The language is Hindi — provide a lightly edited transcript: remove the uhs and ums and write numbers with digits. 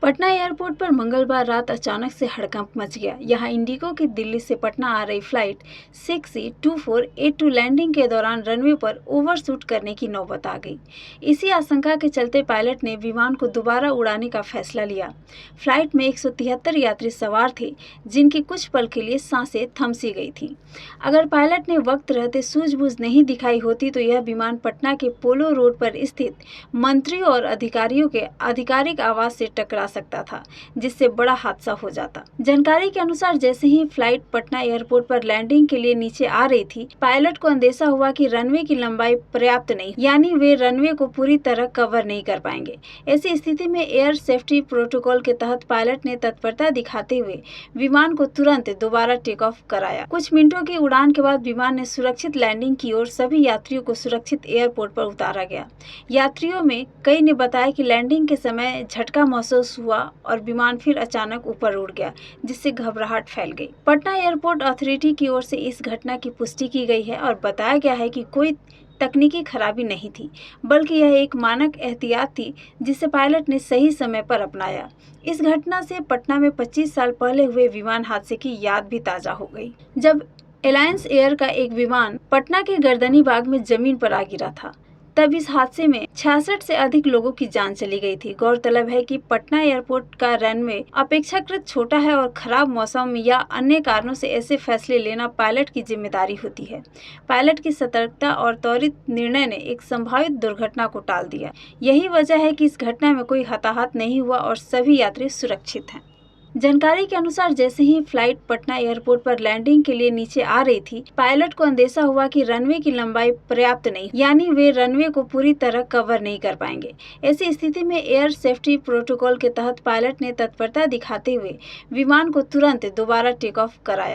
पटना एयरपोर्ट पर मंगलवार रात अचानक से हड़कंप मच गया। यहां इंडिगो की दिल्ली से पटना आ रही फ्लाइट 6C2482 लैंडिंग के दौरान रनवे पर ओवरशूट करने की नौबत आ गई। इसी आशंका के चलते पायलट ने विमान को दोबारा उड़ाने का फैसला लिया। फ्लाइट में 173 यात्री सवार थे, जिनकी कुछ पल के लिए सांसें थम सी गई थीं। अगर पायलट ने वक्त रहते सूझबूझ नहीं दिखाई होती तो यह विमान पटना के पोलो रोड पर स्थित मंत्री और अधिकारियों के आधिकारिक आवास से टकरा सकता था, जिससे बड़ा हादसा हो जाता। जानकारी के अनुसार जैसे ही फ्लाइट पटना एयरपोर्ट पर लैंडिंग के लिए नीचे आ रही थी, पायलट को अंदेशा हुआ कि रनवे की लंबाई पर्याप्त नहीं, यानी वे रनवे को पूरी तरह कवर नहीं कर पाएंगे। ऐसी स्थिति में एयर सेफ्टी प्रोटोकॉल के तहत पायलट ने तत्परता दिखाते हुए विमान को तुरंत दोबारा टेक ऑफ कराया। कुछ मिनटों की उड़ान के बाद विमान ने सुरक्षित लैंडिंग की और सभी यात्रियों को सुरक्षित एयरपोर्ट पर उतारा गया। यात्रियों में कई ने बताया कि लैंडिंग के समय झटका महसूस हुआ और विमान फिर अचानक ऊपर उड़ गया, जिससे घबराहट फैल गई। पटना एयरपोर्ट अथॉरिटी की ओर से इस घटना की पुष्टि की गई है और बताया गया है कि कोई तकनीकी खराबी नहीं थी, बल्कि यह एक मानक एहतियात थी जिसे पायलट ने सही समय पर अपनाया। इस घटना से पटना में 25 साल पहले हुए विमान हादसे की याद भी ताजा हो गई, जब एलायंस एयर का एक विमान पटना के गर्दनी बाग में जमीन पर आ गिरा था। तब इस हादसे में 66 से अधिक लोगों की जान चली गई थी। गौरतलब है कि पटना एयरपोर्ट का रनवे अपेक्षाकृत छोटा है और खराब मौसम या अन्य कारणों से ऐसे फैसले लेना पायलट की जिम्मेदारी होती है। पायलट की सतर्कता और त्वरित निर्णय ने एक संभावित दुर्घटना को टाल दिया। यही वजह है कि इस घटना में कोई हताहत नहीं हुआ और सभी यात्री सुरक्षित हैं। जानकारी के अनुसार जैसे ही फ्लाइट पटना एयरपोर्ट पर लैंडिंग के लिए नीचे आ रही थी, पायलट को अंदेशा हुआ कि रनवे की लंबाई पर्याप्त नहीं, यानी वे रनवे को पूरी तरह कवर नहीं कर पाएंगे। ऐसी स्थिति में एयर सेफ्टी प्रोटोकॉल के तहत पायलट ने तत्परता दिखाते हुए विमान को तुरंत दोबारा टेक ऑफ कराया।